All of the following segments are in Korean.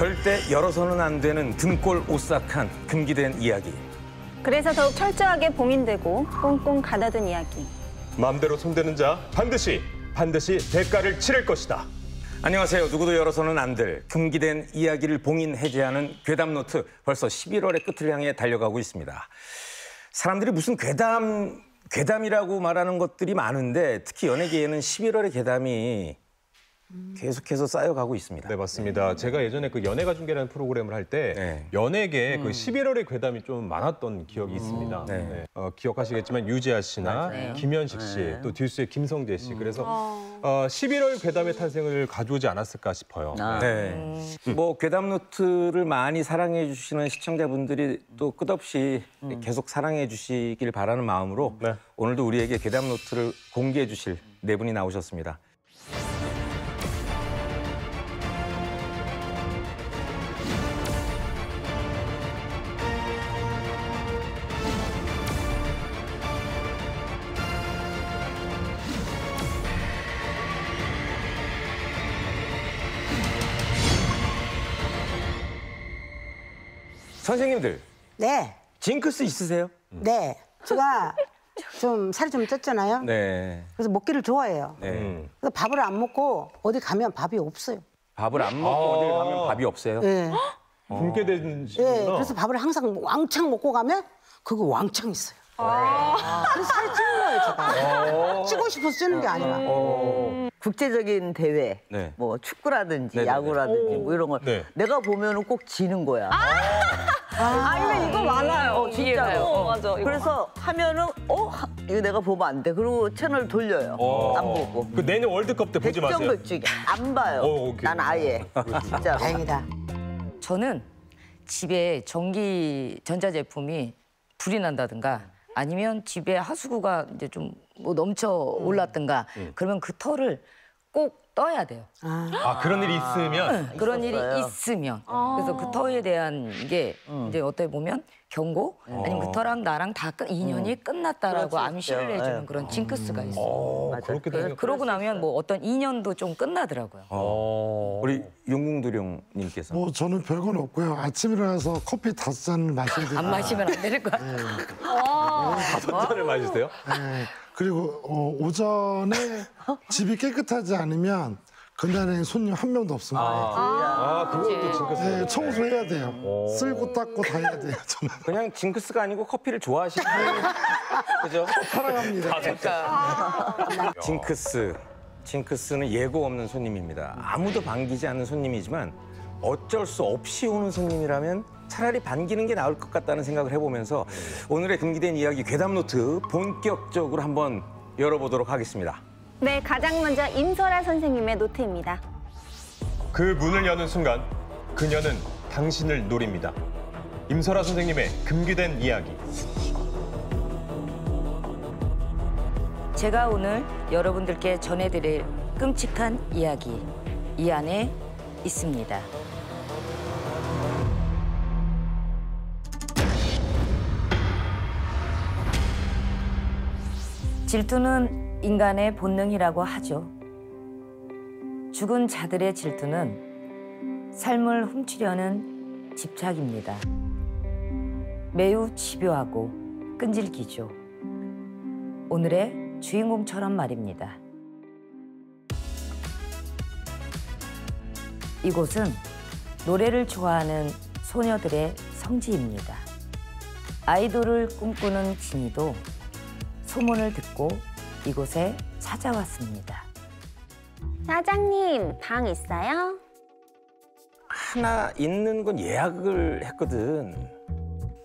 절대 열어서는 안 되는 등골 오싹한 금기된 이야기. 그래서 더욱 철저하게 봉인되고 꽁꽁 가다둔 이야기. 마음대로 손대는 자 반드시 대가를 치를 것이다. 안녕하세요. 누구도 열어서는 안 될 금기된 이야기를 봉인 해제하는 괴담노트, 벌써 11월의 끝을 향해 달려가고 있습니다. 사람들이 무슨 괴담이라고 말하는 것들이 많은데 특히 연예계에는 11월의 괴담이 계속해서 쌓여가고 있습니다. 네, 맞습니다. 제가 예전에 그 연예가 중계라는 프로그램을 할 때 연예계에 그 11월의 괴담이 좀 많았던 기억이 있습니다. 네. 기억하시겠지만 유지아 씨나 맞아요. 김현식 씨, 또 듀스의 김성재 씨. 그래서 11월 괴담의 탄생을 가져오지 않았을까 싶어요. 네. 뭐 괴담노트를 많이 사랑해 주시는 시청자분들이 또 끝없이 계속 사랑해 주시길 바라는 마음으로 오늘도 우리에게 괴담노트를 공개해 주실 네 분이 나오셨습니다. 선생님들, 네, 징크스 있으세요? 네. 제가 좀 살이 좀 쪘잖아요. 네. 그래서 먹기를 좋아해요. 네. 그래서 밥을 안 먹고 어디 가면 밥이 없어요. 밥을 안 먹고 어딜 가면 밥이 없어요? 네. 굶게 된 네. 시기구나. 그래서 밥을 항상 왕창 먹고 가면 그거 왕창 있어요. 그래서 살이 찌는 거예요, 제가. 찌고 싶어서 찌는 게 아니라. 국제적인 대회, 네. 뭐 축구라든지 네네네. 야구라든지 뭐 이런 걸 네. 내가 보면은 꼭 지는 거야. 이거 많아요. 진짜로. 맞아. 그래서 하면은 이거 내가 보면 안 돼. 그리고 채널 돌려요. 안 보고. 그 내년 월드컵 때 보지 마세요. 백정백중이 안 봐요. 오케이. 난 아예 진짜. 다행이다. 저는 집에 전기 전자제품이 불이 난다든가 아니면 집에 하수구가 이제 좀 뭐 넘쳐 올랐든가 그러면 그 털을 꼭 떠야 돼요. 그런 일이 있으면 그런 일이 있었어요. 있으면. 그래서 그 털에 대한 게 이제 어떻게 보면 경고 아니면 그 털랑 나랑 다 인연이 끝났다라고 그럴 수 암시를 있죠. 해주는 네. 그런 징크스가 있어요. 맞아. 그렇게 되면 그러고 나면 뭐 어떤 인연도 좀 끝나더라고요. 우리 용궁도령님께서. 뭐 저는 별건 없고요. 아침 일어나서 커피 5잔을 마시면 돼요. 안 마시면 안 되는 거야. 5잔을 마시세요? 네. 그리고 오전에 집이 깨끗하지 않으면 그날엔 손님 한 명도 없습니다. 그것도 징크스. 네, 청소해야 돼요. 쓸고 닦고 다 해야 돼요. 저는 그냥 징크스가 아니고 커피를 좋아하시는 그죠? 사랑합니다. 징크스는 예고 없는 손님입니다. 아무도 반기지 않는 손님이지만 어쩔 수 없이 오는 손님이라면 차라리 반기는 게 나을 것 같다는 생각을 해보면서 오늘의 금기된 이야기 괴담노트 본격적으로 한번 열어보도록 하겠습니다. 네, 가장 먼저 임설아 선생님의 노트입니다. 그 문을 여는 순간 그녀는 당신을 노립니다. 임설아 선생님의 금기된 이야기. 제가 오늘 여러분들께 전해드릴 끔찍한 이야기, 이 안에 있습니다. 질투는 인간의 본능이라고 하죠. 죽은 자들의 질투는 삶을 훔치려는 집착입니다. 매우 집요하고 끈질기죠. 오늘의 주인공처럼 말입니다. 이곳은 노래를 좋아하는 소녀들의 성지입니다. 아이돌을 꿈꾸는 진이도 소문을 듣고 이곳에 찾아왔습니다. 사장님, 방 있어요? 하나 있는 건 예약을 했거든.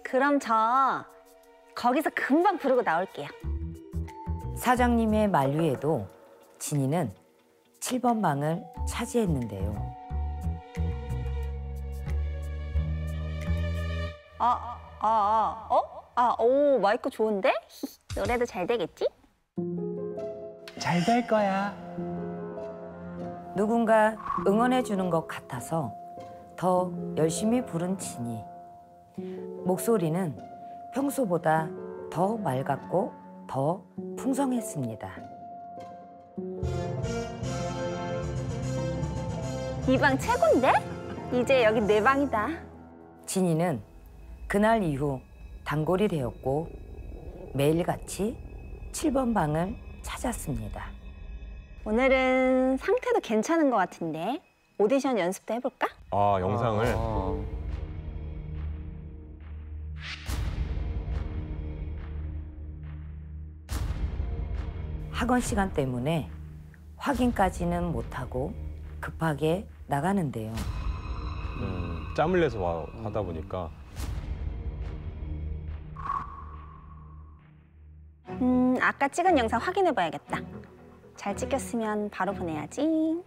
그럼 저 거기서 금방 부르고 나올게요. 사장님의 만류에도 진이는 7번 방을 차지했는데요. 오, 마이크 좋은데? 노래도 잘 되겠지? 잘 될 거야. 누군가 응원해 주는 것 같아서 더 열심히 부른 진이. 목소리는 평소보다 더 맑았고 더 풍성했습니다. 이 방 최고인데? 이제 여기 내 방이다. 진이는 그날 이후 단골이 되었고 매일같이 7번 방을 찾았습니다. 오늘은 상태도 괜찮은 것 같은데 오디션 연습도 해볼까? 아, 영상을. 학원 시간 때문에 확인까지는 못하고 급하게 나가는데요. 짬을 내서 하다 보니까. 아까 찍은 영상 확인해봐야겠다. 잘 찍혔으면 바로 보내야지.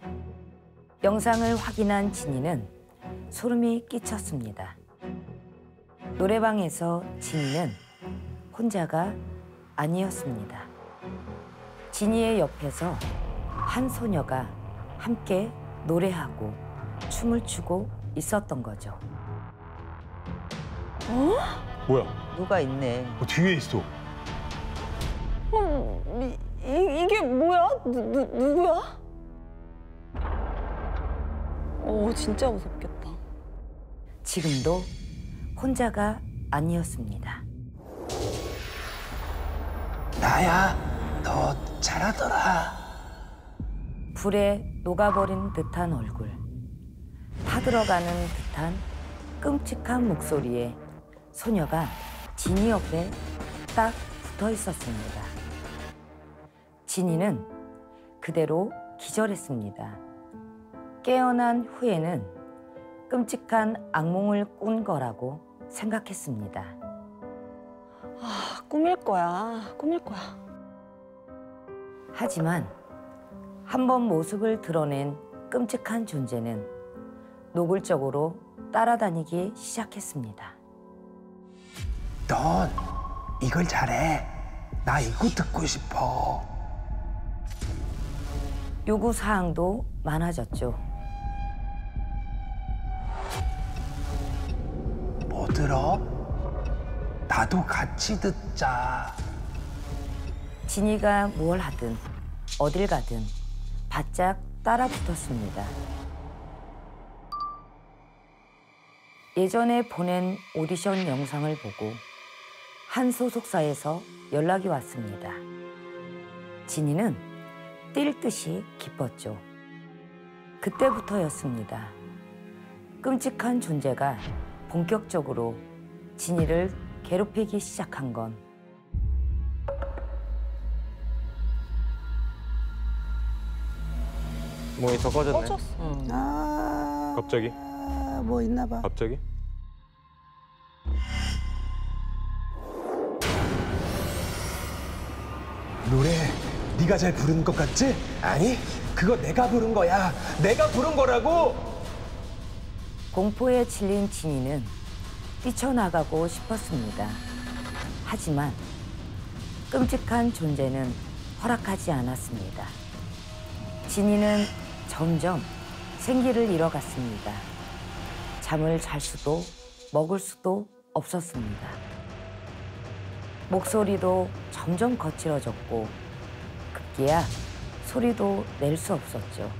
영상을 확인한 진이는 소름이 끼쳤습니다. 노래방에서 진이는 혼자가 아니었습니다. 진이의 옆에서 한 소녀가 함께 노래하고 춤을 추고 있었던 거죠. 뭐야? 누가 있네. 뒤에 있어. 이게 뭐야? 누구야? 오, 진짜 무섭겠다. 지금도 혼자가 아니었습니다. 나야, 너 잘하더라. 불에 녹아버린 듯한 얼굴, 타들어가는 듯한 끔찍한 목소리에 소녀가 진이 옆에 딱 붙어 있었습니다. 진이는 그대로 기절했습니다. 깨어난 후에는 끔찍한 악몽을 꾼 거라고 생각했습니다. 아, 꿈일 거야. 하지만 한 번 모습을 드러낸 끔찍한 존재는 노골적으로 따라다니기 시작했습니다. 넌 이걸 잘해. 나 이거 듣고 싶어. 요구 사항도 많아졌죠. 뭐 들어? 나도 같이 듣자. 진이가 뭘 하든 어딜 가든 바짝 따라붙었습니다. 예전에 보낸 오디션 영상을 보고 한 소속사에서 연락이 왔습니다. 진이는 뛸 듯이 기뻤죠. 그때부터였습니다. 끔찍한 존재가 본격적으로 진이를 괴롭히기 시작한 건 모니터 꺼졌네. 아, 갑자기? 뭐 있나 봐. 갑자기? 노래 네가 잘 부르는 것 같지? 아니, 그거 내가 부른 거야. 내가 부른 거라고. 공포에 질린 진이는 뛰쳐나가고 싶었습니다. 하지만 끔찍한 존재는 허락하지 않았습니다. 진이는 점점 생기를 잃어갔습니다. 잠을 잘 수도 먹을 수도 없었습니다. 목소리도 점점 거칠어졌고 급기야 소리도 낼 수 없었죠.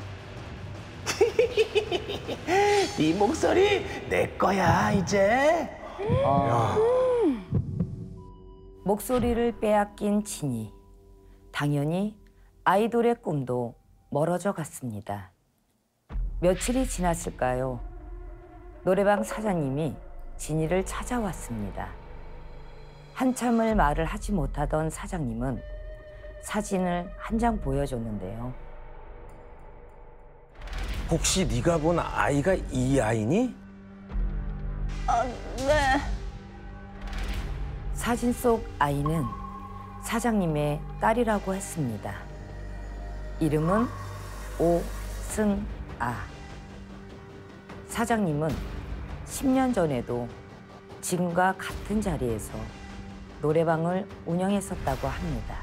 네 목소리 내 거야 이제. 목소리를 빼앗긴 진이. 당연히 아이돌의 꿈도 멀어져 갔습니다. 며칠이 지났을까요? 노래방 사장님이 진이를 찾아왔습니다. 한참을 말을 하지 못하던 사장님은 사진을 한 장 보여줬는데요. 혹시 네가 본 아이가 이 아이니? 네. 사진 속 아이는 사장님의 딸이라고 했습니다. 이름은 오승아. 사장님은 10년 전에도 지금과 같은 자리에서 노래방을 운영했었다고 합니다.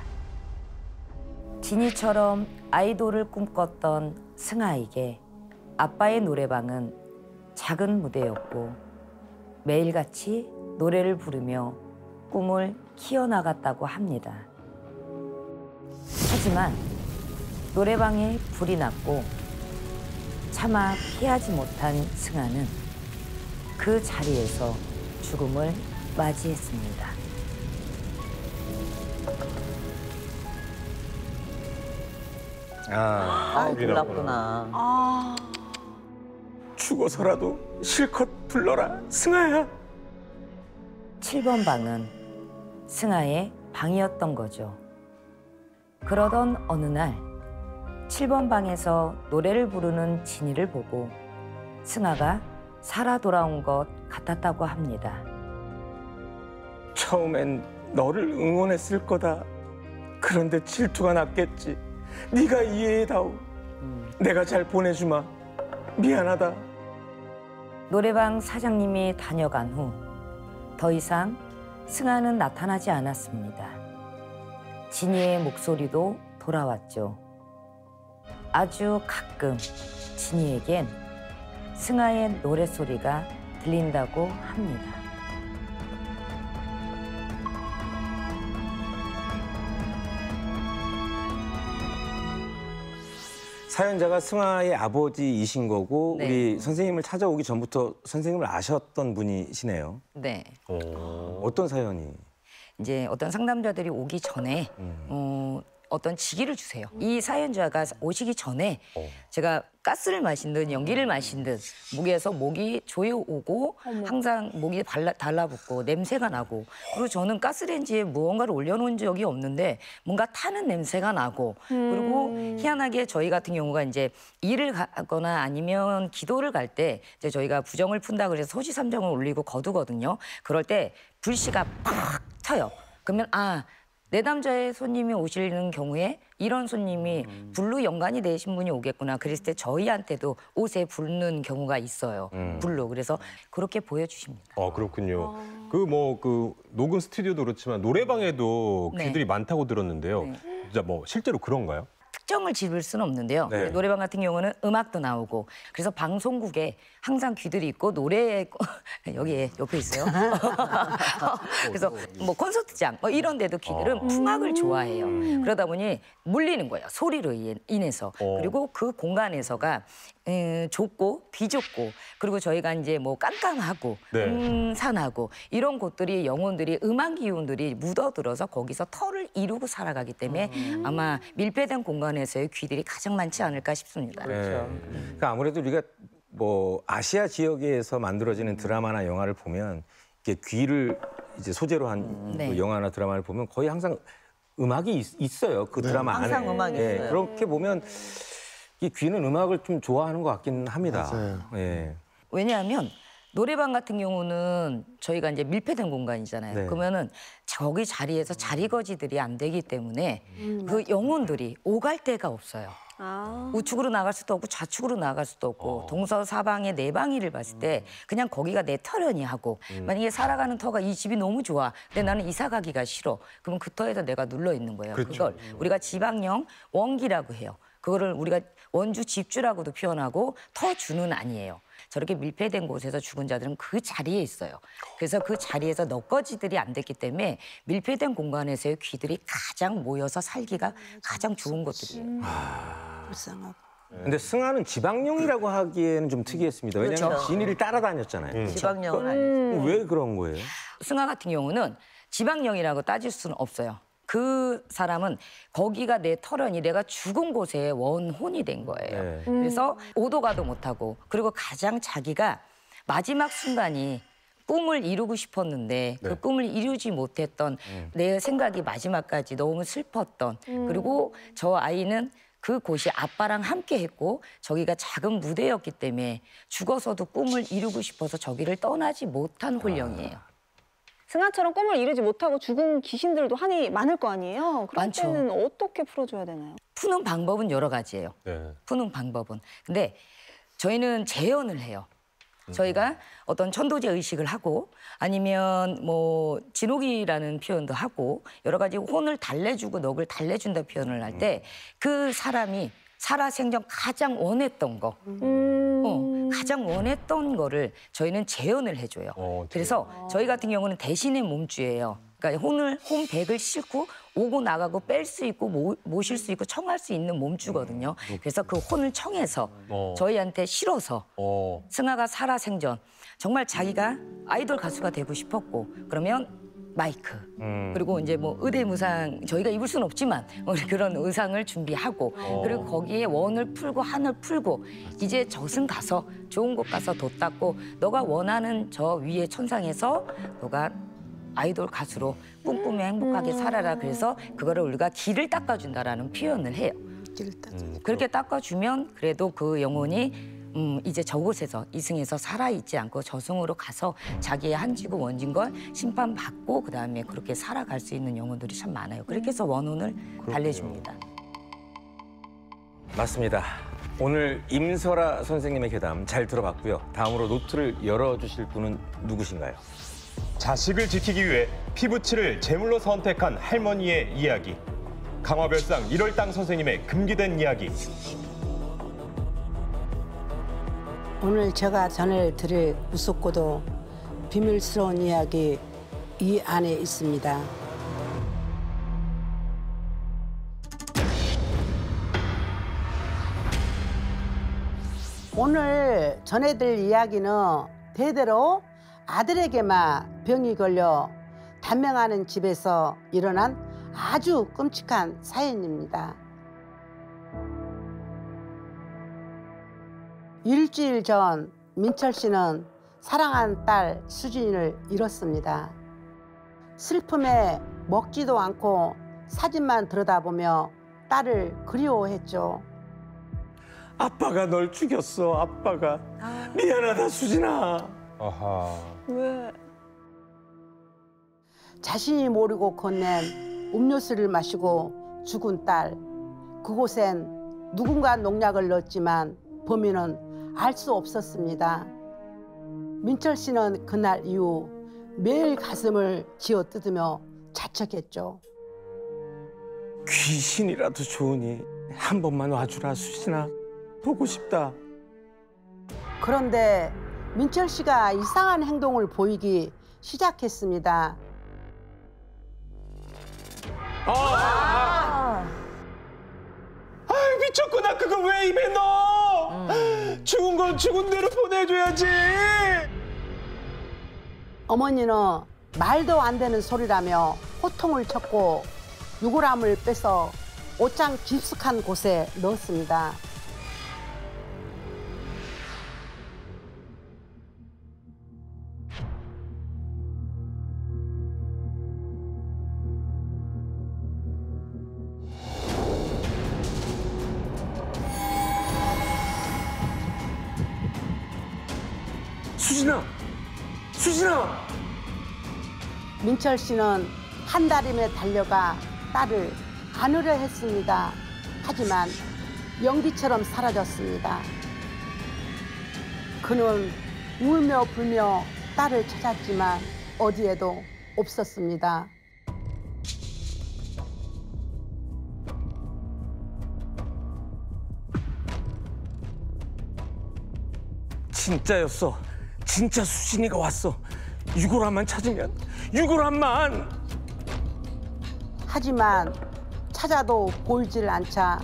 진이처럼 아이돌을 꿈꿨던 승아에게 아빠의 노래방은 작은 무대였고 매일같이 노래를 부르며 꿈을 키워나갔다고 합니다. 하지만 노래방에 불이 났고 차마 피하지 못한 승아는 그 자리에서 죽음을 맞이했습니다. 아, 몰랐구나. 죽어서라도 실컷 불러라, 승아야. 7번 방은 승아의 방이었던 거죠. 그러던 어느 날 7번 방에서 노래를 부르는 진이를 보고 승아가 살아 돌아온 것 같았다고 합니다. 처음엔 너를 응원했을 거다. 그런데 질투가 났겠지. 네가 이해해다오. 내가 잘 보내주마. 미안하다. 노래방 사장님이 다녀간 후 더 이상 승아는 나타나지 않았습니다. 진이의 목소리도 돌아왔죠. 아주 가끔 진이에겐 승아의 노랫소리가 들린다고 합니다. 사연자가 승아의 아버지이신 거고 네. 우리 선생님을 찾아오기 전부터 선생님을 아셨던 분이시네요. 네. 어떤 사연이? 이제 어떤 상담자들이 오기 전에 어떤 직위를 주세요. 이 사연자가 오시기 전에 제가 가스를 마신 듯 연기를 마신 듯 목에서 목이 조여오고 항상 목이 달라붙고 냄새가 나고 그리고 저는 가스레인지에 무언가를 올려놓은 적이 없는데 뭔가 타는 냄새가 나고 그리고 희한하게 저희 같은 경우가 이제 일을 가거나 아니면 기도를 갈 때 이제 저희가 부정을 푼다 그래서 소지삼정을 올리고 거두거든요. 그럴 때 불씨가 팍 켜요. 그러면 내담자의 손님이 오시는 경우에 이런 손님이 불로 연관이 되신 분이 오겠구나. 그랬을 때 저희한테도 옷에 불는 경우가 있어요. 불로. 그래서 그렇게 보여주십니다. 그렇군요. 그 녹음 스튜디오도 그렇지만 노래방에도 네. 귀들이 많다고 들었는데요. 네. 진짜 뭐 실제로 그런가요? 특정을 집을 수는 없는데요. 네. 노래방 같은 경우는 음악도 나오고 그래서 방송국에 항상 귀들이 있고 노래 여기 옆에 있어요. 그래서 뭐 콘서트장 이런 데도 귀들은 풍악을 좋아해요. 그러다 보니 물리는 거예요. 소리로 인해서. 그리고 그 공간에서가 좁고 비좁고 그리고 저희가 이제 뭐 깜깜하고 네. 음산하고 이런 곳들이 영혼들이 음악 기운들이 묻어들어서 거기서 터를 이루고 살아가기 때문에 아마 밀폐된 공간에서의 귀들이 가장 많지 않을까 싶습니다. 그렇죠. 그러니까 아무래도 우리가 뭐 아시아 지역에서 만들어지는 드라마나 영화를 보면 이렇게 귀를 이제 소재로 한 네. 그 영화나 드라마를 보면 거의 항상 음악이 있어요. 그 드라마 안에. 항상 음악이 있어요. 그렇게 보면 이 귀는 음악을 좀 좋아하는 것 같긴 합니다. 맞아요. 예. 왜냐하면 노래방 같은 경우는 저희가 이제 밀폐된 공간이잖아요. 네. 그러면은 거기 자리에서 자리거지들이 안 되기 때문에 그 영혼들이 오갈 데가 없어요. 우측으로 나갈 수도 없고 좌측으로 나갈 수도 없고 동서사방의 네 방위를 봤을 때 그냥 거기가 내 터련이 하고 만약에 살아가는 터가 이 집이 너무 좋아. 근데 나는 이사 가기가 싫어. 그러면 그 터에서 내가 눌러 있는 거예요. 그렇죠. 그걸 우리가 지방령 원기라고 해요. 그거를 우리가 원주 집주라고도 표현하고 터주는 아니에요. 저렇게 밀폐된 곳에서 죽은 자들은 그 자리에 있어요. 그래서 그 자리에서 넋거지들이 안 됐기 때문에 밀폐된 공간에서의 귀들이 가장 모여서 살기가 가장 좋은 곳들이에요. 불쌍하고. 근데 승아는 지방령이라고 하기에는 좀 특이했습니다. 왜냐하면 그렇죠. 진이를 따라다녔잖아요. 지방령은 아니에요. 왜 그런 거예요? 승아 같은 경우는 지방령이라고 따질 수는 없어요. 그 사람은 거기가 내 터련이 내가 죽은 곳에 원혼이 된 거예요. 네. 그래서 오도 가도 못하고 그리고 가장 자기가 마지막 순간이 꿈을 이루고 싶었는데 그 꿈을 이루지 못했던 내 생각이 마지막까지 너무 슬펐던 그리고 저 아이는 그 곳이 아빠랑 함께 했고 저기가 작은 무대였기 때문에 죽어서도 꿈을 이루고 싶어서 저기를 떠나지 못한 혼령이에요. 승아처럼 꿈을 이루지 못하고 죽은 귀신들도 한이 많을 거 아니에요? 그럴 많죠. 때는 어떻게 풀어줘야 되나요? 푸는 방법은 여러 가지예요. 네. 푸는 방법은. 근데 저희는 재현을 해요. 저희가 어떤 천도제 의식을 하고 아니면 뭐 진옥이라는 표현도 하고 여러 가지 혼을 달래주고 넋을 달래준다 표현을 할 때 그 사람이 살아생전 가장 원했던 거, 가장 원했던 거를 저희는 재현을 해줘요. 그래서 저희 같은 경우는 대신의 몸주예요. 그러니까 혼백을 싣고 오고 나가고 뺄 수 있고 모실 수 있고 청할 수 있는 몸주거든요. 그래서 그 혼을 청해서 저희한테 실어서 승아가 살아생전 정말 자기가 아이돌 가수가 되고 싶었고 그러면 마이크 그리고 이제 뭐 의대무상 저희가 입을 수는 없지만 우리 그런 의상을 준비하고 그리고 거기에 원을 풀고 한을 풀고 이제 저승 가서 좋은 곳 가서 돛 닦고 너가 원하는 저 위에 천상에서 너가 아이돌 가수로 꿈꾸며 행복하게 살아라. 그래서 그거를 우리가 길을 닦아준다라는 표현을 해요. 그렇게 닦아주면 그래도 그 영혼이 이제 저곳에서 이승에서 살아있지 않고 저승으로 가서 자기의 한지고 원진 걸 심판받고 그다음에 그렇게 살아갈 수 있는 영혼들이 참 많아요. 그렇게 해서 원혼을 달래줍니다. 맞습니다. 오늘 임설아 선생님의 괴담 잘 들어봤고요. 다음으로 노트를 열어주실 분은 누구신가요? 자식을 지키기 위해 피부칠을 제물로 선택한 할머니의 이야기. 강화별상 1월당 선생님의 금기된 이야기. 오늘 제가 전해드릴 무섭고도 비밀스러운 이야기 이 안에 있습니다. 오늘 전해드릴 이야기는 대대로 아들에게만 병이 걸려 단명하는 집에서 일어난 아주 끔찍한 사연입니다. 일주일 전 민철 씨는 사랑하는 딸 수진이를 잃었습니다. 슬픔에 먹지도 않고 사진만 들여다보며 딸을 그리워했죠. 아빠가 널 죽였어, 아빠가. 미안하다, 수진아. 아하. 왜? 자신이 모르고 건넨 음료수를 마시고 죽은 딸. 그곳엔 누군가 농약을 넣었지만 범인은 알 수 없었습니다. 민철 씨는 그날 이후 매일 가슴을 쥐어뜯으며 자책했죠. 귀신이라도 좋으니 한 번만 와주라, 수진아. 보고 싶다. 그런데 민철 씨가 이상한 행동을 보이기 시작했습니다. 아이 미쳤구나. 그거 왜 입에 넣어? 죽은 건 죽은 대로 보내줘야지. 어머니는 말도 안 되는 소리라며 호통을 쳤고 유골함을 빼서 옷장 깊숙한 곳에 넣었습니다. 수진아! 수진아! 민철 씨는 한 달이면 달려가 딸을 안으려 했습니다. 하지만 연기처럼 사라졌습니다. 그는 울며 불며 딸을 찾았지만 어디에도 없었습니다. 진짜였어. 진짜 수진이가 왔어. 유골함만 찾으면, 유골함만. 하지만 찾아도 보이질 않자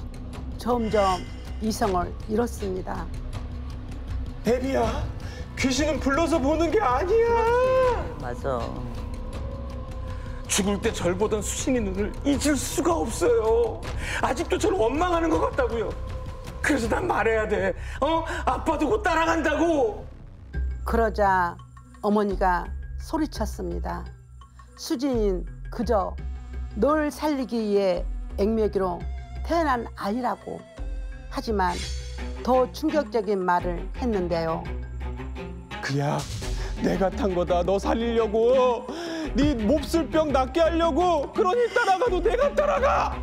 점점 이성을 잃었습니다. 데비야, 귀신은 불러서 보는 게 아니야. 맞아. 죽을 때 절 보던 수진이 눈을 잊을 수가 없어요. 아직도 저를 원망하는 것 같다고요. 그래서 난 말해야 돼. 아빠 두고 따라간다고. 그러자 어머니가 소리쳤습니다. 수진이는 그저 널 살리기 위해 액매기로 태어난 아이라고. 하지만 더 충격적인 말을 했는데요. 그야 내가 탄 거다. 너 살리려고. 네 몹쓸 병 낫게 하려고. 그러니 따라가도 내가 따라가.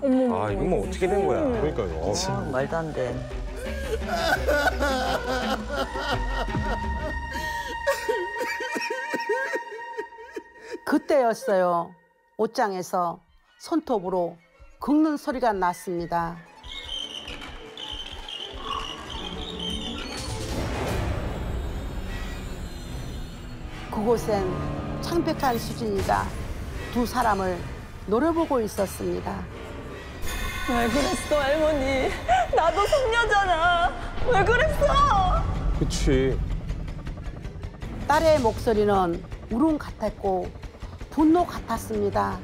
아, 이건 뭐 어떻게 된 거야? 그러니까요. 말도 안 돼. 그때였어요. 옷장에서 손톱으로 긁는 소리가 났습니다. 그곳엔 창백한 수진이가 두 사람을 노려보고 있었습니다. 왜 그랬어, 할머니? 나도 손녀잖아. 왜 그랬어? 그치. 딸의 목소리는 울음 같았고 분노 같았습니다.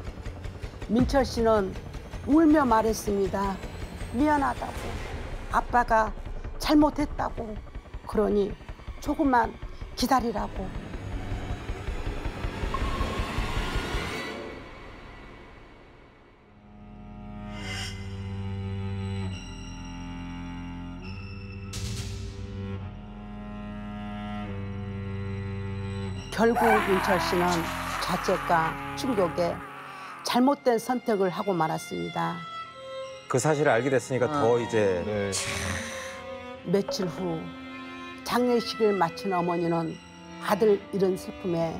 민철 씨는 울며 말했습니다. 미안하다고. 아빠가 잘못했다고. 그러니 조금만 기다리라고. 결국 민철 씨는 자책과 충격에 잘못된 선택을 하고 말았습니다. 그 사실을 알게 됐으니까 더 이제 네. 며칠 후 장례식을 마친 어머니는 아들 잃은 슬픔에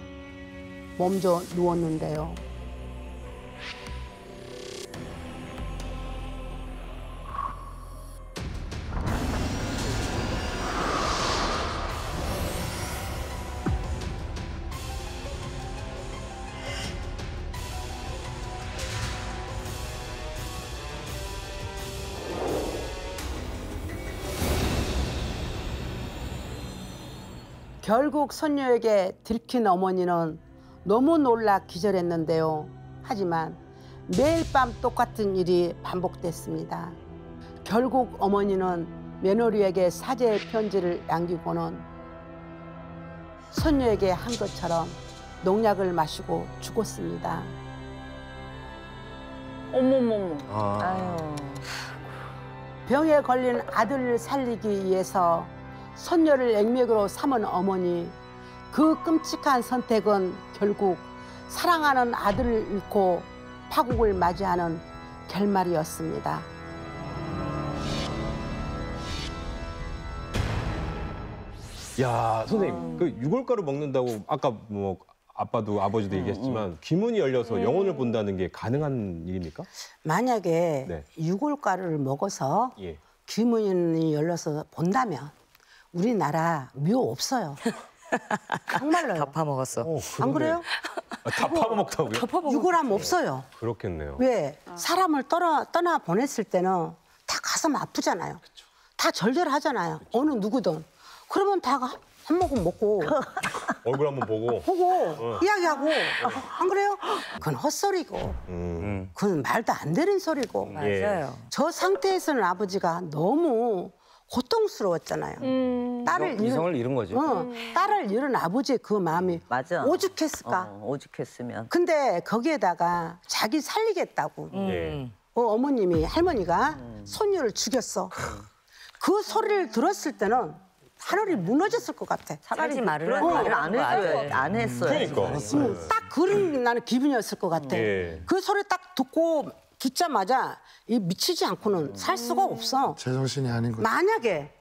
몸져 누웠는데요. 결국 손녀에게 들킨 어머니는 너무 놀라 기절했는데요. 하지만 매일 밤 똑같은 일이 반복됐습니다. 결국 어머니는 며느리에게 사죄의 편지를 남기고는 손녀에게 한 것처럼 농약을 마시고 죽었습니다. 어머머머. 아유. 병에 걸린 아들을 살리기 위해서 손녀를 액맥으로 삼은 어머니, 그 끔찍한 선택은 결국 사랑하는 아들을 잃고 파국을 맞이하는 결말이었습니다. 야, 선생님, 그 유골가루 먹는다고 아까 뭐 아빠도 아버지도 얘기했지만 귀문이 열려서 영혼을 본다는 게 가능한 일입니까? 만약에 네. 유골가루를 먹어서 예. 귀문이 열려서 본다면 우리나라 묘 없어요. 정말로요. 다 파먹었어. 안 그래요? 다 파먹었다고요? 유골함 없어요. 그렇겠네요. 왜? 사람을 떠나 보냈을 때는 다 가슴 아프잖아요. 다 절절하잖아요. 어느 누구든. 그러면 다 한 모금 먹고 얼굴 한번 보고. 이야기하고 안 그래요? 그건 헛소리고 그건 말도 안 되는 소리고 맞아요. 저 상태에서는 아버지가 너무 고통스러웠잖아요. 딸을 이성을 잃은 거죠. 딸을 잃은 아버지의 그 마음이 맞아. 오죽했을까. 오죽했으면. 근데 거기에다가 자기 살리겠다고 예. 어머님이 할머니가 손녀를 죽였어. 그 소리를 들었을 때는 하늘이 무너졌을 것 같아. 차라리 말을 그런 말을 안 하는 거 해줘야지. 안 했어요. 그러니까. 딱 그런 나는 기분이었을 것 같아. 예. 그 소리 딱 듣고 듣자마자 이 미치지 않고는 살 수가 없어. 제정신이 아닌 거죠. 만약에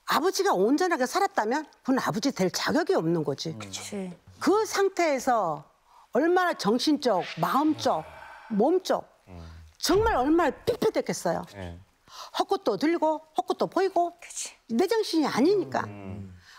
아버지가 온전하게 살았다면 그건 아버지 될 자격이 없는 거지. 그치. 그 상태에서 얼마나 정신적, 마음적, 몸적 정말 얼마나 삐끗했겠어요. 헛것도 들리고 헛것도 보이고 내 정신이 아니니까.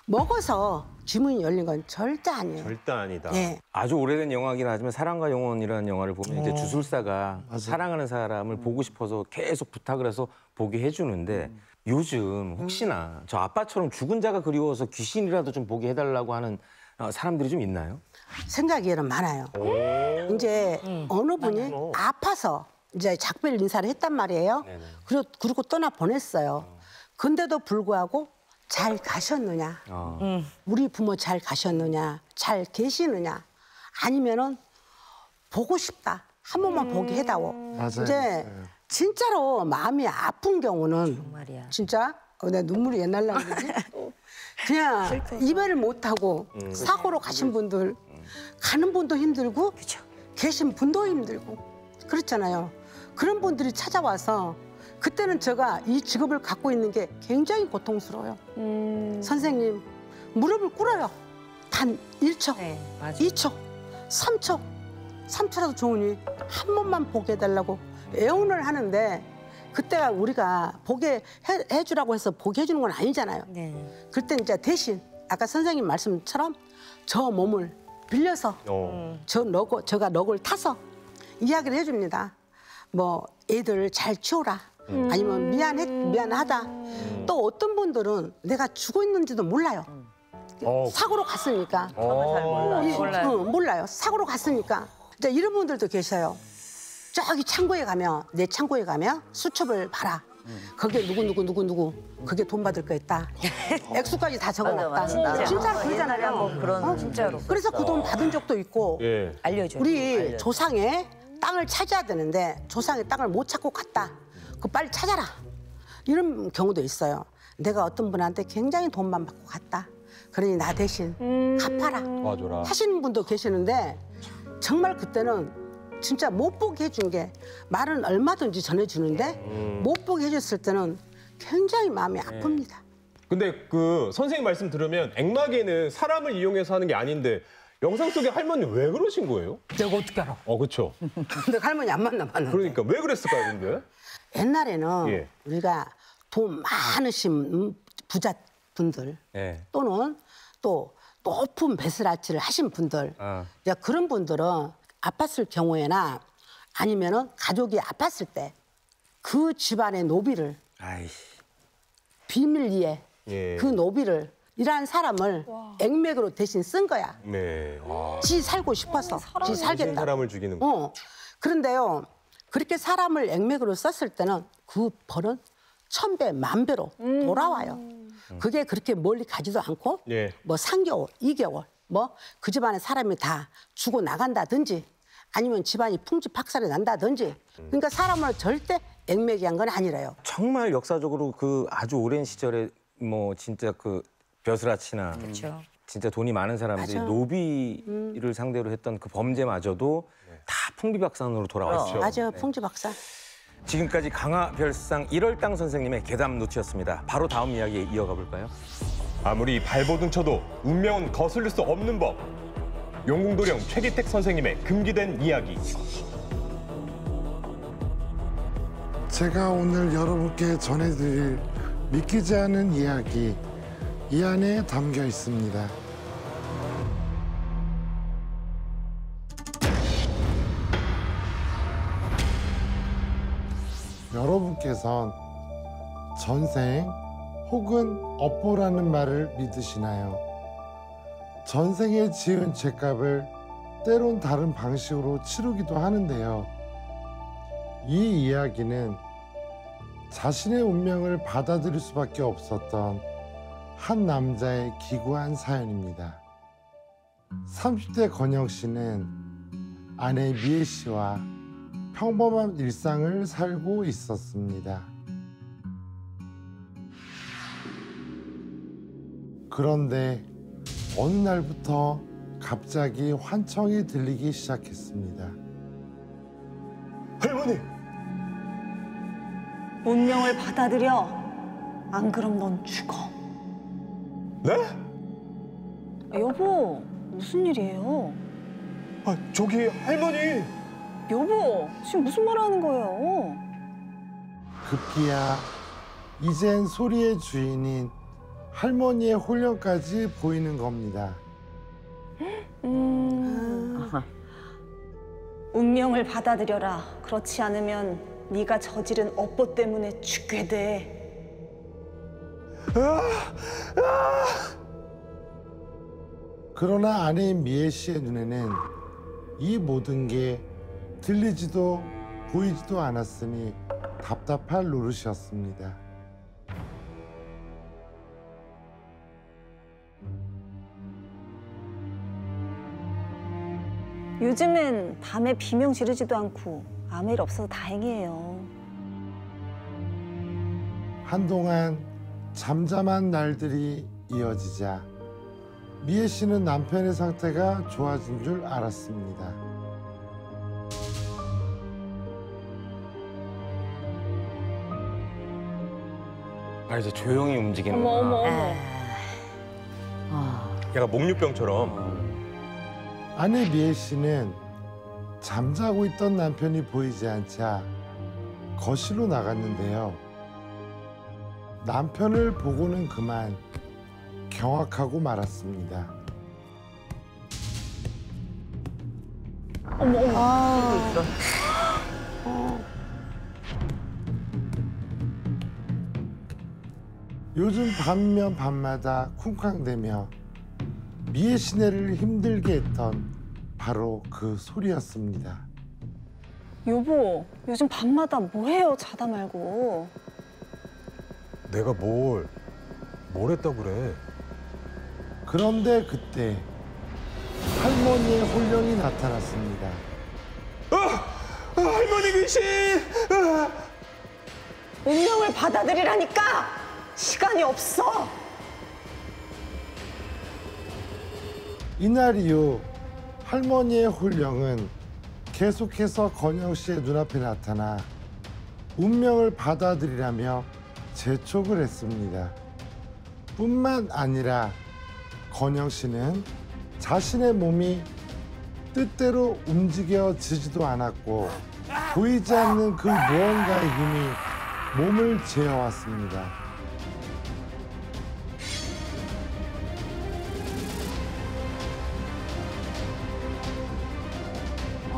먹어서 지문이 열린 건 절대 아니에요. 절대 아니다. 예. 아주 오래된 영화긴 하지만 사랑과 영혼이라는 영화를 보면 이제 주술사가 사랑하는 사람을 보고 싶어서 계속 부탁을 해서 보게 해주는데 요즘 혹시나 저 아빠처럼 죽은 자가 그리워서 귀신이라도 좀 보게 해달라고 하는 사람들이 좀 있나요? 생각에는 많아요. 이제 어느 분이 아파서 이제 작별 인사를 했단 말이에요. 그리고 떠나 보냈어요. 근데도 불구하고 잘 가셨느냐? 우리 부모 잘 가셨느냐? 잘 계시느냐? 아니면은 보고 싶다. 한 번만 보게 해다오. 맞아요. 이제 진짜로 마음이 아픈 경우는 정말이야. 진짜 내 눈물이 옛날 나오지. 그냥 이별을 못 하고 사고로 가신 분들 가는 분도 힘들고 계신 분도 힘들고 그렇잖아요. 그런 분들이 찾아와서 그때는 제가 이 직업을 갖고 있는 게 굉장히 고통스러워요. 선생님 무릎을 꿇어요. 단 1초, 네, 맞아. 2초, 3초, 3초라도 좋으니 한 번만 보게 해달라고 애원을 하는데 그때가 우리가 보게 해주라고 해서 보게 해주는 건 아니잖아요. 네. 그때 이제 대신 아까 선생님 말씀처럼 저 몸을 빌려서 제가 넋을 타서 이야기를 해줍니다. 뭐 애들 잘 키워라. 아니면 미안하다. 또 어떤 분들은 내가 죽어 있는지도 몰라요. 사고로 갔으니까. 몰라요. 사고로 갔으니까. 이제 이런 분들도 계셔요. 저기 창고에 가면, 내 창고에 가면 수첩을 봐라. 거기에 누구 그게 돈 받을 거 있다. 액수까지 다 적어놨다. 진짜로 그러잖아요. 뭐 그런 진짜로. 그래서 그 돈 받은 적도 있고. 알려줘요. 우리 조상의 땅을 찾아야 되는데 조상의 땅을 못 찾고 갔다. 그 빨리 찾아라. 이런 경우도 있어요. 내가 어떤 분한테 굉장히 돈만 받고 갔다. 그러니 나 대신 갚아라. 도와줘라. 하시는 분도 계시는데 정말 그때는 진짜 못 보게 해준 게 말은 얼마든지 전해주는데 못 보게 해줬을 때는 굉장히 마음이 아픕니다. 근데 그 선생님 말씀 들으면 액마개는 사람을 이용해서 하는 게 아닌데 영상 속에 할머니 왜 그러신 거예요? 내가 어떻게 알아? 그렇죠. 근데 할머니 안 만나봤는데. 그러니까 왜 그랬을까요, 근데? 옛날에는 우리가 돈 많으신 부자분들 또는 또 높은 배슬아치를 하신 분들 이제 그런 분들은 아팠을 경우에나 아니면은 가족이 아팠을 때 그 집안의 노비를 비밀리에 그 노비를 이러한 사람을 액맥으로 대신 쓴 거야. 지 살고 싶어서 지 살겠다. 사람을 죽이는 거. 그런데요. 그렇게 사람을 액맥으로 썼을 때는 그 벌은 1000배, 10,000배로 돌아와요. 그게 그렇게 멀리 가지도 않고 뭐 3개월, 2개월 뭐 그 집안의 사람이 다 죽어 나간다든지 아니면 집안이 풍지박살이 난다든지 그러니까 사람을 절대 액맥이 한 건 아니래요. 정말 역사적으로 그 아주 오랜 시절에 뭐 진짜 그 벼슬아치나 진짜 돈이 많은 사람들이 노비를 상대로 했던 그 범죄마저도 다 풍비박산으로 돌아왔죠. 맞아요. 풍지박산. 지금까지 강화별상 1월당 선생님의 괴담 노트였습니다. 바로 다음 이야기에 이어가 볼까요? 아무리 발버둥 쳐도 운명은 거슬릴 수 없는 법. 용궁도령 최기택 선생님의 금기된 이야기. 제가 오늘 여러분께 전해드릴 믿기지 않은 이야기, 이 안에 담겨 있습니다. 여러분께선 전생 혹은 업보라는 말을 믿으시나요? 전생에 지은 죄값을 때론 다른 방식으로 치르기도 하는데요. 이 이야기는 자신의 운명을 받아들일 수밖에 없었던 한 남자의 기구한 사연입니다. 30대 건영 씨는 아내 미애 씨와 평범한 일상을 살고 있었습니다. 그런데 어느 날부터 갑자기 환청이 들리기 시작했습니다. 할머니! 운명을 받아들여. 안 그럼 넌 죽어. 네? 여보, 무슨 일이에요? 저기 할머니! 여보, 지금 무슨 말 하는 거예요? 급기야 이젠 소리의 주인인 할머니의 홀령까지 보이는 겁니다. 운명을 받아들여라. 그렇지 않으면 네가 저지른 업보 때문에 죽게 돼. 그러나 아내인 미애 씨의 눈에는 이 모든 게 들리지도 보이지도 않았으니 답답할 노릇이었습니다. 요즘엔 밤에 비명 지르지도 않고 아무 일 없어서 다행이에요. 한동안 잠잠한 날들이 이어지자 미애 씨는 남편의 상태가 좋아진 줄 알았습니다. 이제 조용히 움직이는 어머. 약간 목류병처럼. 아내 미애 씨는 잠자고 있던 남편이 보이지 않자 거실로 나갔는데요. 남편을 보고는 그만 경악하고 말았습니다. 요즘 밤면 밤마다 쿵쾅대며 미의 시내를 힘들게 했던 바로 그 소리였습니다. 여보, 요즘 밤마다 뭐 해요? 자다 말고. 내가 뭘 했다고 그래? 그런데 그때 할머니의 혼령이 나타났습니다. 할머니 귀신! 운명을 받아들이라니까! 시간이 없어! 이날 이후 할머니의 혼령은 계속해서 건영 씨의 눈앞에 나타나 운명을 받아들이라며 재촉을 했습니다. 뿐만 아니라 건영 씨는 자신의 몸이 뜻대로 움직여지지도 않았고 보이지 않는 그 무언가의 힘이 몸을 재어왔습니다.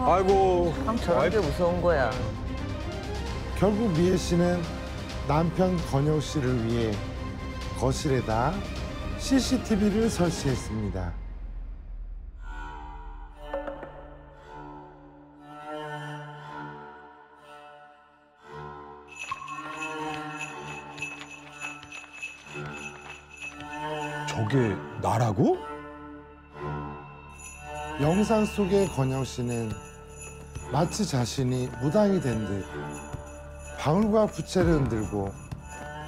아이고. 참 저런 게 무서운 거야. 결국 미애 씨는 남편 건영 씨를 위해 거실에다 CCTV를 설치했습니다. 저게 나라고? 영상 속의 건영 씨는 마치 자신이 무당이 된 듯 방울과 부채를 흔들고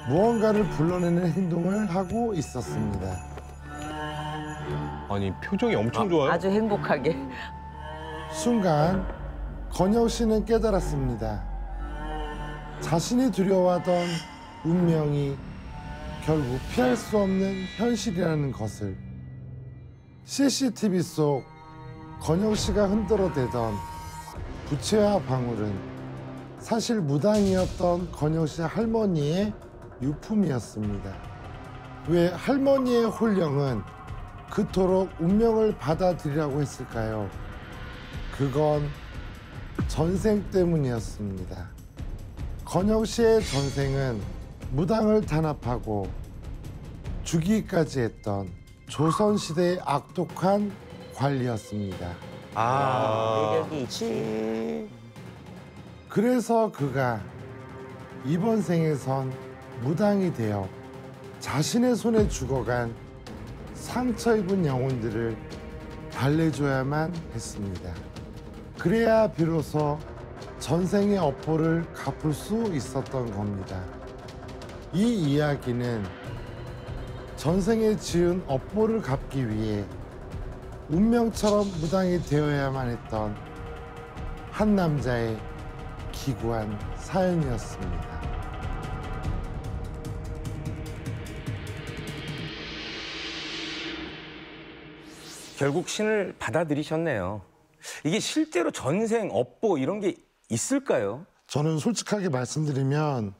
무언가를 불러내는 행동을 하고 있었습니다. 아니 표정이 엄청 좋아요. 아주 행복하게. 순간 건영 씨는 깨달았습니다. 자신이 두려워하던 운명이 결국 피할 수 없는 현실이라는 것을. CCTV 속 건영 씨가 흔들어대던 부채와 방울은 사실 무당이었던 건영 씨 할머니의 유품이었습니다. 왜 할머니의 혼령은 그토록 운명을 받아들이라고 했을까요? 그건 전생 때문이었습니다. 건영 씨의 전생은 무당을 탄압하고 죽이기까지 했던 조선시대의 악독한 관리였습니다. 매력이 있지. 그래서 그가 이번 생에선 무당이 되어 자신의 손에 죽어간 상처 입은 영혼들을 달래줘야만 했습니다. 그래야 비로소 전생의 업보를 갚을 수 있었던 겁니다. 이 이야기는 전생에 지은 업보를 갚기 위해 운명처럼 무당이 되어야만 했던 한 남자의 기구한 사연이었습니다. 결국 신을 받아들이셨네요. 이게 실제로 전생, 업보 이런 게 있을까요? 저는 솔직하게 말씀드리면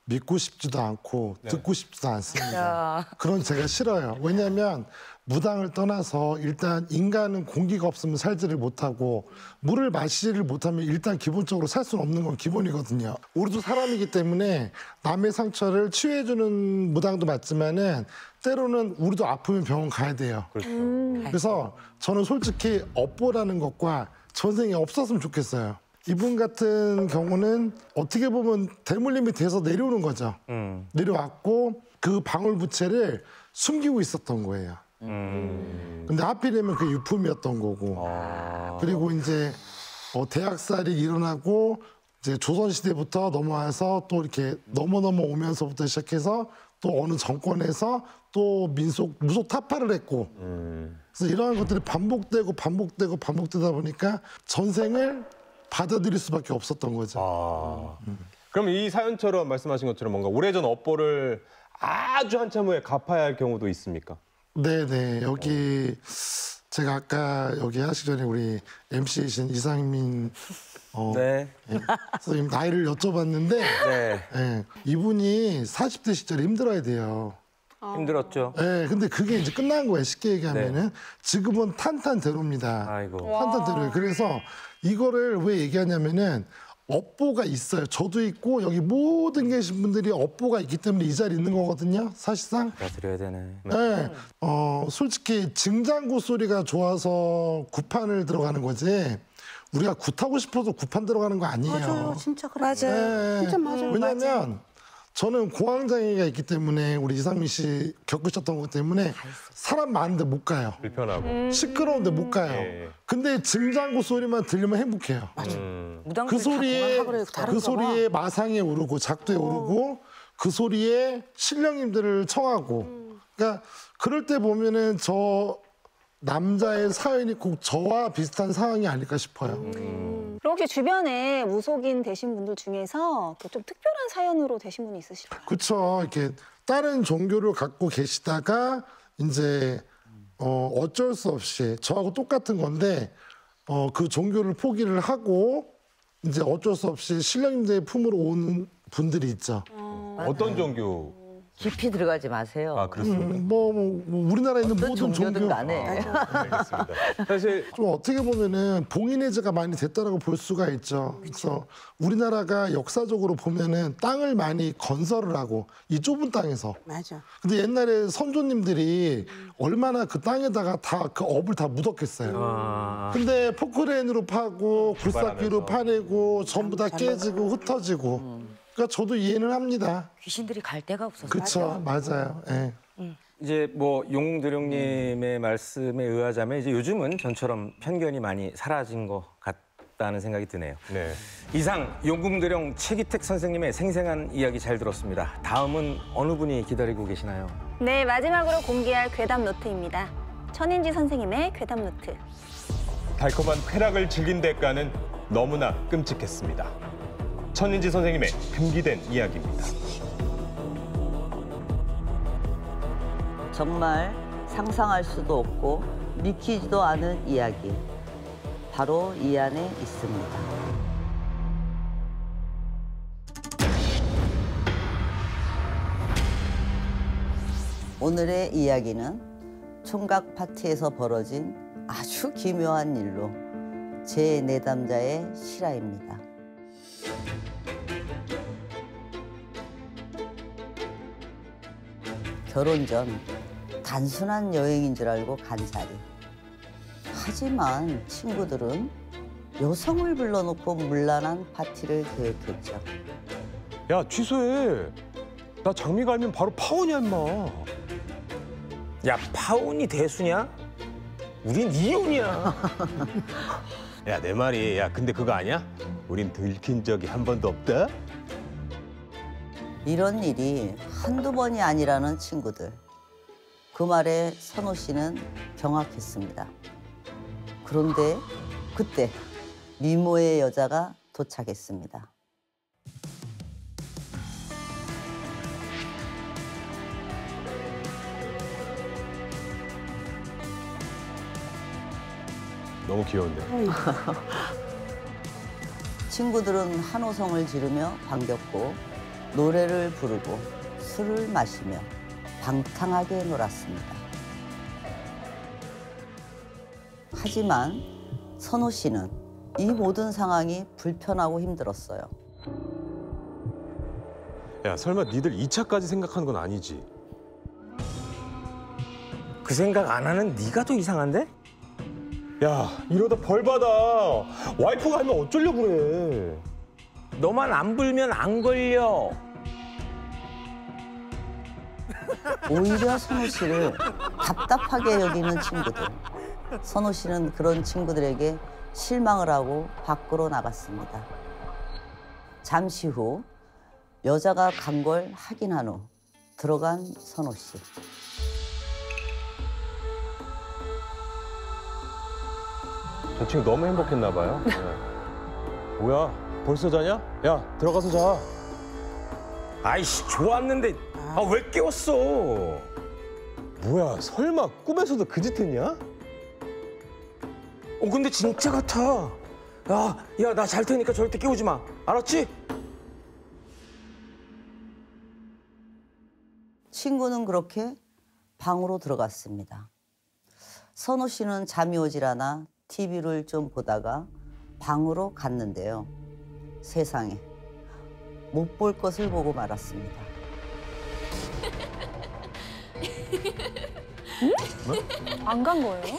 믿고 싶지도 않고 듣고 싶지도 않습니다. 그런 제가 싫어요. 왜냐하면 무당을 떠나서 일단 인간은 공기가 없으면 살지를 못하고 물을 마시지를 못하면 일단 기본적으로 살 수는 없는 건 기본이거든요. 우리도 사람이기 때문에 남의 상처를 치유해주는 무당도 맞지만은 때로는 우리도 아프면 병원 가야 돼요. 그래서 저는 솔직히 업보라는 것과 전생이 없었으면 좋겠어요. 이분 같은 경우는 어떻게 보면 대물림이 돼서 내려오는 거죠. 내려왔고 그 방울부채를 숨기고 있었던 거예요. 근데 하필이면 그게 유품이었던 거고. 그리고 이제 대학살이 일어나고 이제 조선시대부터 넘어와서 또 이렇게 넘어 오면서부터 시작해서 또 어느 정권에서 또 무속 타파를 했고. 그래서 이러한 것들이 반복되다 보니까 전생을 받아들일 수밖에 없었던 거죠. 그럼 이 사연처럼 말씀하신 것처럼 뭔가 오래전 업보를 아주 한참 후에 갚아야 할 경우도 있습니까? 네네. 여기 제가 아까 여기 하시기 전에 우리 MC이신 이상민 네. 선생님 나이를 여쭤봤는데 네. 이분이 40대 시절에 힘들어야 돼요. 힘들었죠. 네, 근데 그게 이제 끝난 거예요. 쉽게 얘기하면은 지금은 탄탄대로입니다. 아이고. 탄탄대로. 그래서 이거를 왜 얘기하냐면은 업보가 있어요. 저도 있고 여기 모든 계신 분들이 업보가 있기 때문에 이 자리에 있는 거거든요. 사실상. 받아들여야 되네. 네. 솔직히 증장구 소리가 좋아서 구판을 들어가는 거지. 우리가 굿하고 싶어서 구판 들어가는 거 아니에요. 맞아요, 진짜 그래. 네. 진짜 맞아요. 왜냐하면 저는 공황장애가 있기 때문에 우리 이상민 씨 겪으셨던 것 때문에 사람 많은데 못 가요. 불편하고. 시끄러운데 못 가요. 예. 근데 증장구 소리만 들리면 행복해요. 무당들 그 소리에 그래, 다른가 그 소리에 마상에 오르고 작두에 오르고 그 소리에 신령님들을 청하고. 그러니까 그럴 때 보면은 저 남자의 사연이 꼭 저와 비슷한 상황이 아닐까 싶어요. 그럼 혹시 주변에 무속인 되신 분들 중에서 좀 특별한 사연으로 되신 분이 있으실까요? 그렇죠. 이렇게 다른 종교를 갖고 계시다가 이제 어쩔 수 없이 저하고 똑같은 건데 그 종교를 포기를 하고 이제 어쩔 수 없이 신령님들의 품으로 오는 분들이 있죠. 어떤 종교? 깊이 들어가지 마세요. 아, 그렇습니다. 뭐 우리나라에 있는 어떤 모든 종교든 종교 간에. 알겠습니다. 사실 좀 어떻게 보면은 봉인해제가 많이 됐다라고 볼 수가 있죠. 그래서 우리나라가 역사적으로 보면은 땅을 많이 건설을 하고 이 좁은 땅에서. 맞아. 근데 옛날에 선조님들이 얼마나 그 땅에다가 다 그 업을 다 묻었겠어요. 근데 포크레인으로 파고 굴삭기로 파내고 전부 다 깨지고 흩어지고. 그러니까 저도 이해는 합니다. 귀신들이 갈 데가 없어서. 그렇죠, 맞아요. 예. 이제 뭐 용두룡님의 말씀에 의하자면 이제 요즘은 전처럼 편견이 많이 사라진 것 같다는 생각이 드네요. 네. 이상 용궁두룡 최기택 선생님의 생생한 이야기 잘 들었습니다. 다음은 어느 분이 기다리고 계시나요? 네, 마지막으로 공개할 괴담 노트입니다. 천인지 선생님의 괴담 노트. 달콤한 쾌락을 즐긴 대가는 너무나 끔찍했습니다. 천인지 선생님의 금기된 이야기입니다. 정말 상상할 수도 없고 믿기지도 않은 이야기. 바로 이 안에 있습니다. 오늘의 이야기는 총각 파티에서 벌어진 아주 기묘한 일로 제 내담자의 실화입니다. 결혼 전 단순한 여행인 줄 알고 간 자리. 하지만 친구들은 여성을 불러놓고 문란한 파티를 계획했죠. 야, 취소해. 나 장미가 알면 바로 파혼이야, 임마. 야, 파혼이 대수냐? 우린 이혼이야. 야, 내 말이, 야, 근데 그거 아니야? 우린 들킨 적이 한 번도 없다? 이런 일이 한두 번이 아니라는 친구들. 그 말에 선호 씨는 경악했습니다. 그런데 그때 미모의 여자가 도착했습니다. 너무 귀여운데. 친구들은 한호성을 지르며 반겼고 노래를 부르고 술을 마시며 방탕하게 놀았습니다. 하지만 선호 씨는 이 모든 상황이 불편하고 힘들었어요. 야, 설마 니들 2차까지 생각하는 건 아니지? 그 생각 안 하는 네가 더 이상한데? 야, 이러다 벌 받아. 와이프가 하면 어쩌려고 그래. 너만 안 불면 안 걸려. 오히려 선호 씨를 답답하게 여기는 친구들. 선호 씨는 그런 친구들에게 실망을 하고 밖으로 나갔습니다. 잠시 후 여자가 간 걸 확인한 후 들어간 선호 씨. 저 친구 너무 행복했나 봐요. 네. 뭐야, 벌써 자냐? 야, 들어가서 자. 아이씨, 좋았는데 왜 깨웠어? 뭐야, 설마 꿈에서도 그 짓 했냐? 근데 진짜 같아. 야, 나 잘 테니까 절대 깨우지 마. 알았지? 친구는 그렇게 방으로 들어갔습니다. 선호 씨는 잠이 오질 않아 TV를 좀 보다가 방으로 갔는데요. 세상에 못 볼 것을 보고 말았습니다. 안 간 거예요?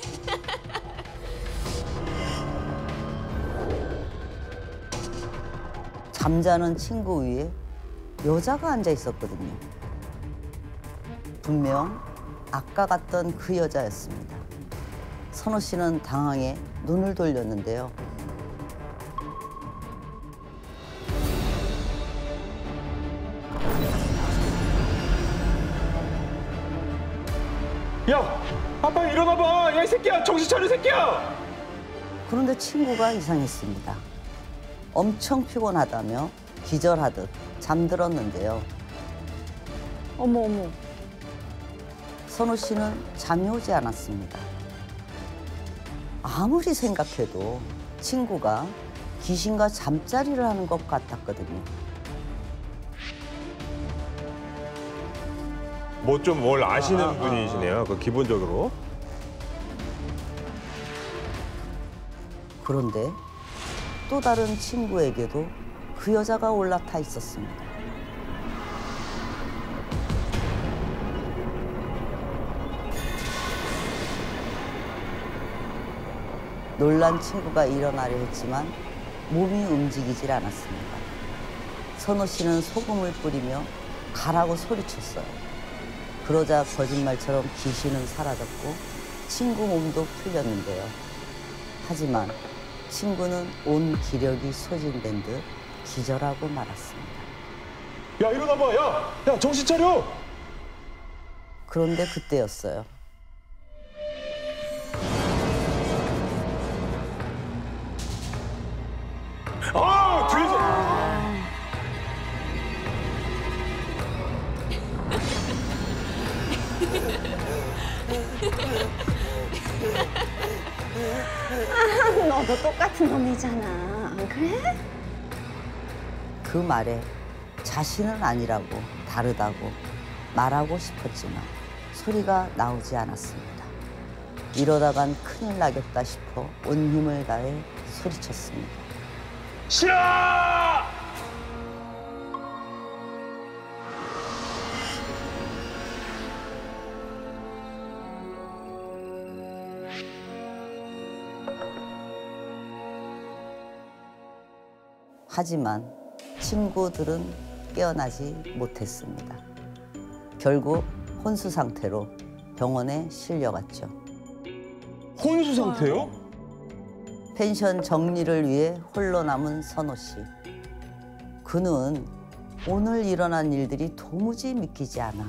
잠자는 친구 위에 여자가 앉아 있었거든요. 분명 아까 갔던 그 여자였습니다. 선호 씨는 당황해 눈을 돌렸는데요. 야, 아빠 일어나봐. 야, 이 새끼야, 정신 차려, 이 새끼야. 그런데 친구가 이상했습니다. 엄청 피곤하다며 기절하듯 잠들었는데요. 어머 어머. 선호 씨는 잠이 오지 않았습니다. 아무리 생각해도 친구가 귀신과 잠자리를 하는 것 같았거든요. 뭐 좀 뭘 아시는 분이시네요. 그 기본적으로. 그런데 또 다른 친구에게도 그 여자가 올라타 있었습니다. 놀란 친구가 일어나려 했지만 몸이 움직이질 않았습니다. 선호 씨는 소금을 뿌리며 가라고 소리쳤어요. 그러자 거짓말처럼 귀신은 사라졌고 친구 몸도 풀렸는데요. 하지만 친구는 온 기력이 소진된 듯 기절하고 말았습니다. 야, 일어나봐. 야, 야, 정신 차려. 그런데 그때였어요. 아, 뒤에서. 너도 똑같은 놈이잖아. 안 그래? 그 말에 자신은 아니라고 다르다고 말하고 싶었지만 소리가 나오지 않았습니다. 이러다간 큰일 나겠다 싶어 온 힘을 다해 소리쳤습니다. 싫어! 하지만 친구들은 깨어나지 못했습니다. 결국 혼수 상태로 병원에 실려갔죠. 혼수 상태요? 펜션 정리를 위해 홀로 남은 선호 씨. 그는 오늘 일어난 일들이 도무지 믿기지 않아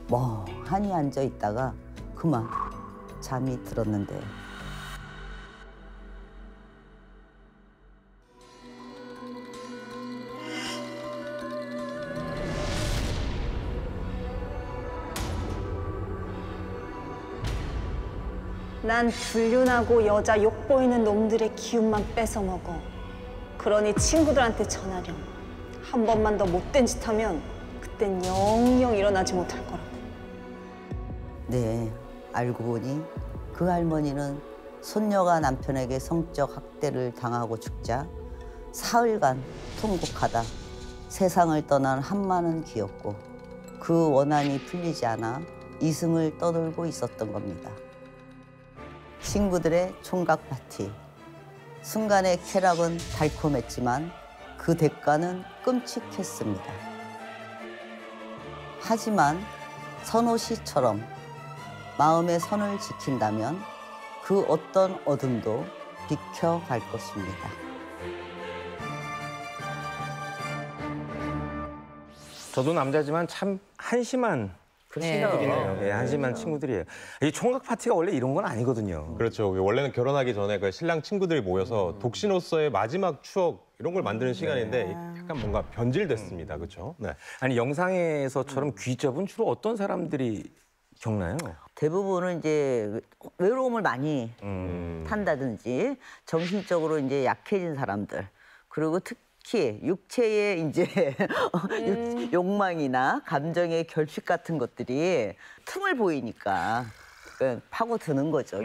멍하니 앉아 있다가 그만 잠이 들었는데요. 난 불륜하고 여자 욕보이는 놈들의 기운만 뺏어먹어. 그러니 친구들한테 전하렴. 한 번만 더 못된 짓 하면 그땐 영영 일어나지 못할 거라고. 네, 알고 보니 그 할머니는 손녀가 남편에게 성적 학대를 당하고 죽자 사흘간 통곡하다 세상을 떠난 한마는 귀였고 그 원한이 풀리지 않아 이승을 떠돌고 있었던 겁니다. 친구들의 총각 파티. 순간의 쾌락은 달콤했지만 그 대가는 끔찍했습니다. 하지만 선호 씨처럼 마음의 선을 지킨다면 그 어떤 어둠도 비켜갈 것입니다. 저도 남자지만 참 한심한 친구들이네요. 예, 한심한 친구들이에요. 이 총각 파티가 원래 이런 건 아니거든요. 그렇죠. 원래는 결혼하기 전에 그 신랑 친구들이 모여서 독신으로서의 마지막 추억 이런 걸 만드는 시간인데 약간 뭔가 변질됐습니다. 그렇죠? 네. 아니 영상에서처럼 귀접은 주로 어떤 사람들이 겪나요? 대부분은 이제 외로움을 많이 탄다든지 정신적으로 이제 약해진 사람들 그리고 특히 육체의 이제 욕망이나 감정의 결핍 같은 것들이 틈을 보이니까 파고드는 거죠.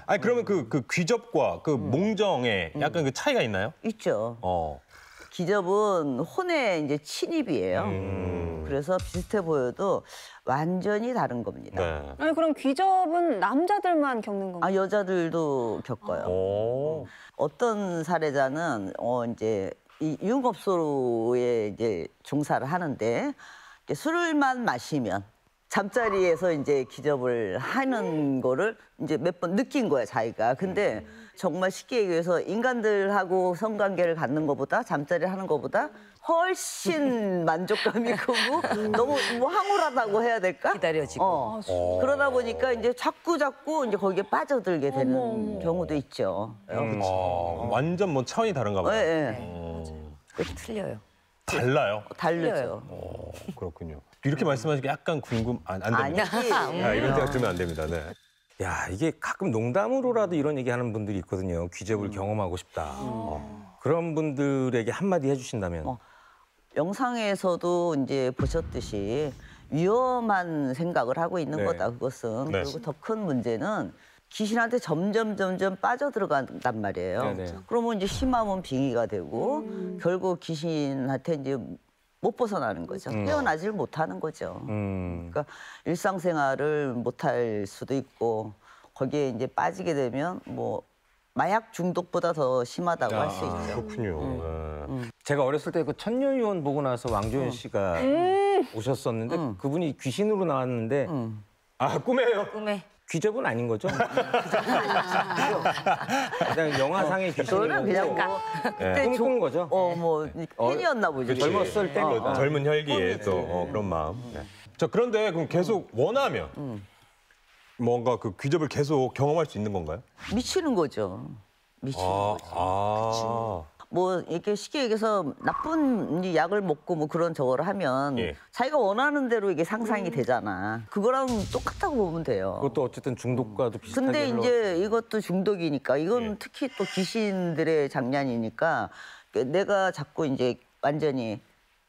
아니 그러면 그 귀접과 그 몽정에 약간 그 차이가 있나요? 있죠. 기접은 혼의 이제 침입이에요. 그래서 비슷해 보여도 완전히 다른 겁니다. 네. 아니 그럼 귀접은 남자들만 겪는 건가요? 아 여자들도 겪어요. 어떤 사례자는 이제 이 유흥업소에 이제 종사를 하는데 이제 술만 마시면 잠자리에서 이제 기접을 하는 거를 이제 몇 번 느낀 거야 자기가. 근데 정말 쉽게 얘기해서 인간들하고 성관계를 갖는 것보다 잠자리 하는 것보다 훨씬 만족감이 크고 너무 뭐 황홀하다고 해야 될까? 기다려지고. 그러다 보니까 이제 자꾸 이제 거기에 빠져들게 되는 경우도 있죠. 완전 뭐 차원이 다른가 봐요. 네. 틀려요. 달라요? 다르죠. 그렇군요. 이렇게 말씀하시니까 약간 안 됩니다. 아니지. 이런 생각 들면 안 됩니다. 네. 야, 이게 가끔 농담으로라도 이런 얘기하는 분들이 있거든요. 귀접을 경험하고 싶다. 그런 분들에게 한마디 해주신다면. 영상에서도 이제 보셨듯이 위험한 생각을 하고 있는 네. 거다 그것은. 네. 그리고 더 큰 문제는 귀신한테 점점 빠져들어간단 말이에요. 네네. 그러면 이제 심하면 빙의가 되고 결국 귀신한테 이제 못 벗어나는 거죠. 헤어나질 못하는 거죠. 그러니까 일상생활을 못할 수도 있고 거기에 이제 빠지게 되면 뭐 마약 중독보다 더 심하다고 할 수 있죠. 그렇군요. 제가 어렸을 때 그 천녀유원 보고 나서 왕조연 씨가 오셨었는데 그분이 귀신으로 나왔는데 아 꿈이에요? 꿈에. 귀접은 아닌 거죠? 그냥 영화상의 귀신이 저는 그냥 뭐 그때 꿈꾼 거죠? 뭐 팬이었나 보지. 그치. 젊었을 때니까. 젊은 혈기에 또 그런 마음. 네. 자 그런데 그럼 계속 원하면 뭔가 그 귀접을 계속 경험할 수 있는 건가요? 미치는 거죠. 미치는 거죠. 뭐 이렇게 쉽게 얘기해서 나쁜 이 약을 먹고 뭐 그런 저거를 하면 예. 자기가 원하는 대로 이게 상상이 되잖아. 그거랑 똑같다고 보면 돼요. 그것도 어쨌든 중독과도 비슷하게 근데 흘러- 이제 이것도 중독이니까 이건 예. 특히 또 귀신들의 장난이니까 내가 자꾸 이제 완전히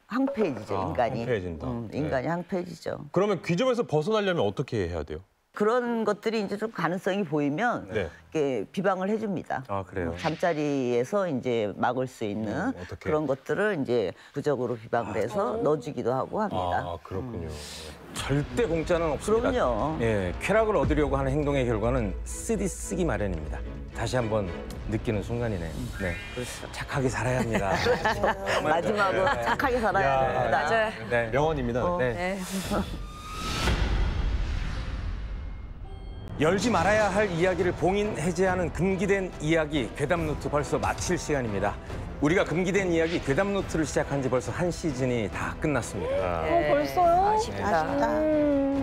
항폐해지죠 인간이. 항폐해진다. 인간이 항폐해지죠. 그러면 귀접에서 벗어나려면 어떻게 해야 돼요? 그런 것들이 이제 좀 가능성이 보이면 네. 이렇게 비방을 해줍니다. 아, 그래요? 잠자리에서 이제 막을 수 있는 어떻게? 그런 것들을 이제 부적으로 비방을 해서 넣어주기도 하고 합니다. 아 그렇군요. 절대 공짜는 없습니다. 그럼요. 예, 쾌락을 얻으려고 하는 행동의 결과는 쓰기 마련입니다. 다시 한번 느끼는 순간이네요. 네, 착하게 살아야 합니다. 마지막으로 착하게 살아야 됩니다. 맞아요. 네, 명언입니다. 네. 열지 말아야 할 이야기를 봉인 해제하는 금기된 이야기 괴담노트 벌써 마칠 시간입니다. 우리가 금기된 이야기 괴담노트를 시작한 지 벌써 한 시즌이 다 끝났습니다. 벌써요? 아쉽다.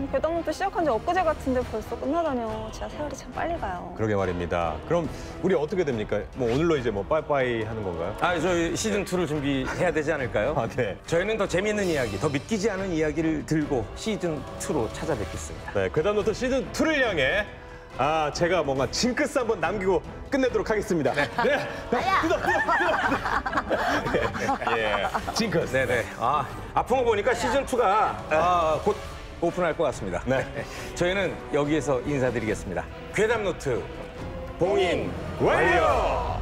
괴담노트 시작한 지 엊그제 같은데 벌써 끝나다뇨. 진짜 세월이 참 빨리 가요. 그러게 말입니다. 그럼 우리 어떻게 됩니까? 뭐 오늘로 이제 뭐 빠이빠이 하는 건가요? 아, 저희 시즌 2를 준비해야 되지 않을까요? 아, 네. 저희는 더 재미있는 이야기, 더 믿기지 않은 이야기를 들고 시즌 2로 찾아뵙겠습니다. 네, 괴담노트 시즌 2를 향해 제가 뭔가 징크스 한번 남기고 끝내도록 하겠습니다. 네. 뜯어. 예, 징크스. 네네. 아픈 거 보니까 시즌 2가 곧 오픈할 것 같습니다. 네. 저희는 여기에서 인사드리겠습니다. 괴담노트 봉인 완료!